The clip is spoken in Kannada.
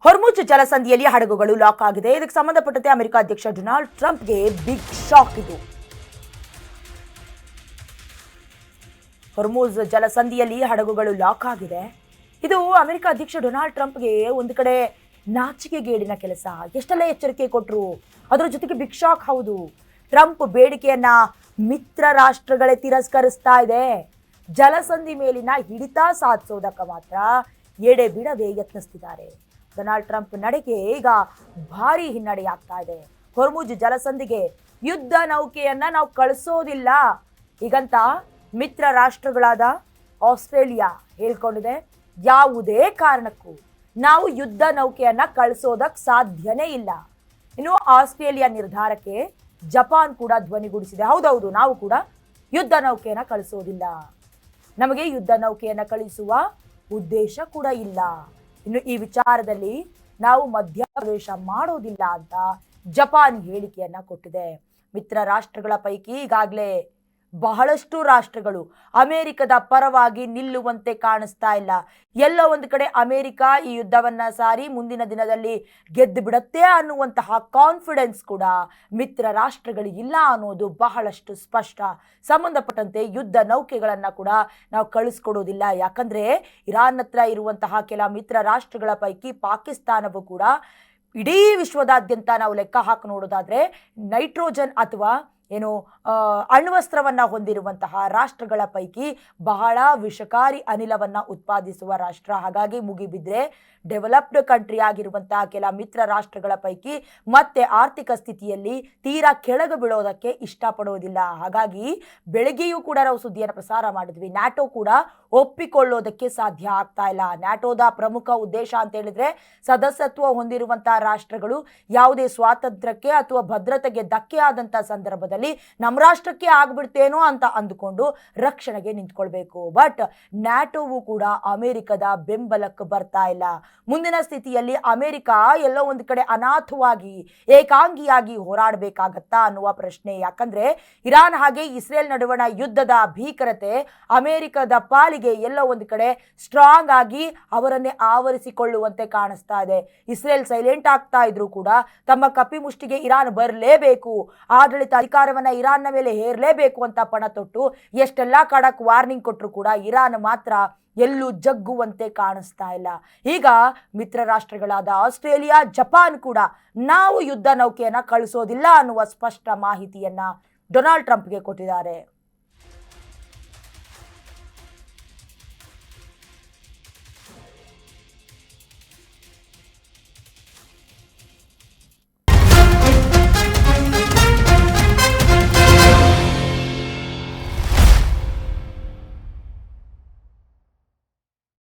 ಹೊರ್ಮುಜ್ ಜಲಸಂಧಿಯಲ್ಲಿ ಹಡಗುಗಳು ಲಾಕ್ ಆಗಿದೆ. ಇದಕ್ಕೆ ಸಂಬಂಧಪಟ್ಟಂತೆ ಅಮೆರಿಕ ಅಧ್ಯಕ್ಷ ಡೊನಾಲ್ಡ್ ಟ್ರಂಪ್ಗೆ ಬಿಗ್ ಶಾಕ್ ಇದು. ಹೊರ್ಮುಜ್ ಜಲಸಂಧಿಯಲ್ಲಿ ಹಡಗುಗಳು ಲಾಕ್ ಆಗಿದೆ. ಇದು ಅಮೆರಿಕ ಅಧ್ಯಕ್ಷ ಡೊನಾಲ್ಡ್ ಟ್ರಂಪ್ಗೆ ಒಂದು ಕಡೆ ನಾಚಿಕೆಗೇಡಿನ ಕೆಲಸ. ಎಷ್ಟೆಲ್ಲ ಎಚ್ಚರಿಕೆ ಕೊಟ್ಟರು, ಅದರ ಜೊತೆಗೆ ಬಿಗ್ ಶಾಕ್. ಹೌದು, ಟ್ರಂಪ್ ಬೇಡಿಕೆಯನ್ನ ಮಿತ್ರ ರಾಷ್ಟ್ರಗಳೇ ತಿರಸ್ಕರಿಸ್ತಾ ಇದೆ. ಜಲಸಂಧಿ ಮೇಲಿನ ಹಿಡಿತ ಸಾಧಿಸೋದಕ್ಕೆ ಮಾತ್ರ ಎಡೆ ಬಿಡದೆ ಯತ್ನಿಸ್ತಿದ್ದಾರೆ. ಡೊನಾಲ್ಡ್ ಟ್ರಂಪ್ ನಡೆಗೆ ಈಗ ಭಾರಿ ಹಿನ್ನಡೆಯಾಗ್ತಾ ಇದೆ. ಹೊರ್ಮುಜ್ ಜಲಸಂಧಿಗೆ ಯುದ್ಧ ನೌಕೆಯನ್ನ ನಾವು ಕಳಿಸೋದಿಲ್ಲ ಈಗಂತ ಮಿತ್ರ ರಾಷ್ಟ್ರಗಳಾದ ಆಸ್ಟ್ರೇಲಿಯಾ ಹೇಳ್ಕೊಂಡಿದೆ. ಯಾವುದೇ ಕಾರಣಕ್ಕೂ ನಾವು ಯುದ್ಧ ನೌಕೆಯನ್ನ ಕಳಿಸೋದಕ್ಕೆ ಸಾಧ್ಯನೇ ಇಲ್ಲ. ಇನ್ನು ಆಸ್ಟ್ರೇಲಿಯಾ ನಿರ್ಧಾರಕ್ಕೆ ಜಪಾನ್ ಕೂಡ ಧ್ವನಿಗೂಡಿಸಿದೆ. ಹೌದೌದು, ನಾವು ಕೂಡ ಯುದ್ಧ ನೌಕೆಯನ್ನ ಕಳಿಸೋದಿಲ್ಲ, ನಮಗೆ ಯುದ್ಧ ನೌಕೆಯನ್ನ ಕಳಿಸುವ ಉದ್ದೇಶ ಕೂಡ ಇಲ್ಲ. ಇನ್ನು ಈ ವಿಚಾರದಲ್ಲಿ ನಾವು ಮಧ್ಯಪ್ರವೇಶ ಮಾಡೋದಿಲ್ಲ ಅಂತ ಜಪಾನ್ ಹೇಳಿಕೆಯನ್ನ ಕೊಟ್ಟಿದೆ. ಮಿತ್ರ ರಾಷ್ಟ್ರಗಳ ಪೈಕಿ ಈಗಾಗಲೇ ಬಹಳಷ್ಟು ರಾಷ್ಟ್ರಗಳು ಅಮೆರಿಕದ ಪರವಾಗಿ ನಿಲ್ಲುವಂತೆ ಕಾಣಿಸ್ತಾ ಇಲ್ಲ. ಎಲ್ಲೋ ಒಂದು ಕಡೆ ಅಮೆರಿಕ ಈ ಯುದ್ಧವನ್ನ ಸಾರಿ ಮುಂದಿನ ದಿನದಲ್ಲಿ ಗೆದ್ದು ಬಿಡುತ್ತೆ ಅನ್ನುವಂತಹ ಕಾನ್ಫಿಡೆನ್ಸ್ ಕೂಡ ಮಿತ್ರ ರಾಷ್ಟ್ರಗಳಿಗೆ ಇಲ್ಲ ಅನ್ನೋದು ಬಹಳಷ್ಟು ಸ್ಪಷ್ಟ. ಸಂಬಂಧಪಟ್ಟಂತೆ ಯುದ್ಧ ನೌಕೆಗಳನ್ನ ಕೂಡ ನಾವು ಕಳಿಸ್ಕೊಡೋದಿಲ್ಲ. ಯಾಕಂದ್ರೆ ಇರಾನ್ ಹತ್ರ ಇರುವಂತಹ ಕೆಲ ಮಿತ್ರ ರಾಷ್ಟ್ರಗಳ ಪೈಕಿ ಪಾಕಿಸ್ತಾನವು ಕೂಡ ಇಡೀ ವಿಶ್ವದಾದ್ಯಂತ ನಾವು ಲೆಕ್ಕ ಹಾಕಿ ನೋಡೋದಾದ್ರೆ ನೈಟ್ರೋಜನ್ ಅಥವಾ ಏನು ಅಣ್ವಸ್ತ್ರವನ್ನ ಹೊಂದಿರುವಂತಹ ರಾಷ್ಟ್ರಗಳ ಪೈಕಿ ಬಹಳ ವಿಷಕಾರಿ ಅನಿಲವನ್ನ ಉತ್ಪಾದಿಸುವ ರಾಷ್ಟ್ರ. ಹಾಗಾಗಿ ಮುಗಿಬಿದ್ರೆ ಡೆವಲಪ್ಡ್ ಕಂಟ್ರಿ ಆಗಿರುವಂತಹ ಕೆಲ ಮಿತ್ರ ರಾಷ್ಟ್ರಗಳ ಪೈಕಿ ಮತ್ತೆ ಆರ್ಥಿಕ ಸ್ಥಿತಿಯಲ್ಲಿ ತೀರಾ ಕೆಳಗೆ ಬೀಳೋದಕ್ಕೆ ಇಷ್ಟಪಡೋದಿಲ್ಲ. ಹಾಗಾಗಿ ಬೆಳಗ್ಗೆಯೂ ಕೂಡ ನಾವು ಸುದ್ದಿಯನ್ನು ಪ್ರಸಾರ ಮಾಡಿದ್ವಿ, ನ್ಯಾಟೋ ಕೂಡ ಒಪ್ಪಿಕೊಳ್ಳೋದಕ್ಕೆ ಸಾಧ್ಯ ಆಗ್ತಾ ಇಲ್ಲ. ನ್ಯಾಟೋದ ಪ್ರಮುಖ ಉದ್ದೇಶ ಅಂತ ಹೇಳಿದ್ರೆ ಸದಸ್ಯತ್ವ ಹೊಂದಿರುವಂತಹ ರಾಷ್ಟ್ರಗಳು ಯಾವುದೇ ಸ್ವಾತಂತ್ರ್ಯಕ್ಕೆ ಅಥವಾ ಭದ್ರತೆಗೆ ಧಕ್ಕೆ ಆದಂತಹ ಸಂದರ್ಭದಲ್ಲಿ ನಮ್ಮ ರಾಷ್ಟ್ರಕ್ಕೆ ಆಗ್ಬಿಡ್ತೇನೋ ಅಂತ ಅಂದುಕೊಂಡು ರಕ್ಷಣೆಗೆ ನಿಂತ್ಕೊಳ್ಬೇಕು. ಬಟ್ ನ್ಯಾಟೋವು ಕೂಡ ಅಮೆರಿಕದ ಬೆಂಬಲಕ್ಕೆ ಬರ್ತಾ ಇಲ್ಲ. ಮುಂದಿನ ಸ್ಥಿತಿಯಲ್ಲಿ ಅಮೆರಿಕ ಎಲ್ಲೋ ಒಂದು ಕಡೆ ಅನಾಥವಾಗಿ ಏಕಾಂಗಿಯಾಗಿ ಹೋರಾಡಬೇಕಾಗತ್ತಾ ಅನ್ನುವ ಪ್ರಶ್ನೆ. ಯಾಕಂದ್ರೆ ಇರಾನ್ ಹಾಗೆ ಇಸ್ರೇಲ್ ನಡುವಣ ಯುದ್ಧದ ಭೀಕರತೆ ಅಮೆರಿಕದ ಪಾಲಿಗೆ ಎಲ್ಲೋ ಒಂದು ಕಡೆ ಸ್ಟ್ರಾಂಗ್ ಆಗಿ ಅವರನ್ನೇ ಆವರಿಸಿಕೊಳ್ಳುವಂತೆ ಕಾಣಿಸ್ತಾ ಇದೆ. ಇಸ್ರೇಲ್ ಸೈಲೆಂಟ್ ಆಗ್ತಾ ಇದ್ರು ಕೂಡ ತಮ್ಮ ಕಪಿಮುಷ್ಟಿಗೆ ಇರಾನ್ ಬರಲೇಬೇಕು, ಆಡಳಿತ ಅಧಿಕಾರವನ್ನ ಇರಾನ್ನ ಮೇಲೆ ಹೇರಲೇಬೇಕು ಅಂತ ಪಣ ತೊಟ್ಟು ಎಷ್ಟೆಲ್ಲಾ ಖಡಕ್ ವಾರ್ನಿಂಗ್ ಕೊಟ್ಟರು ಕೂಡ ಇರಾನ್ ಮಾತ್ರ ಎಲ್ಲೂ ಜಗ್ಗುವಂತೆ ಕಾಣಿಸ್ತಾ ಇಲ್ಲ. ಈಗ ಮಿತ್ರ ರಾಷ್ಟ್ರಗಳಾದ ಆಸ್ಟ್ರೇಲಿಯಾ, ಜಪಾನ್ ಕೂಡ ನಾವು ಯುದ್ಧ ನೌಕೆಯನ್ನ ಕಳಿಸೋದಿಲ್ಲ ಅನ್ನುವ ಸ್ಪಷ್ಟ ಮಾಹಿತಿಯನ್ನ ಡೊನಾಲ್ಡ್ ಟ್ರಂಪ್ಗೆ ಕೊಟ್ಟಿದ್ದಾರೆ.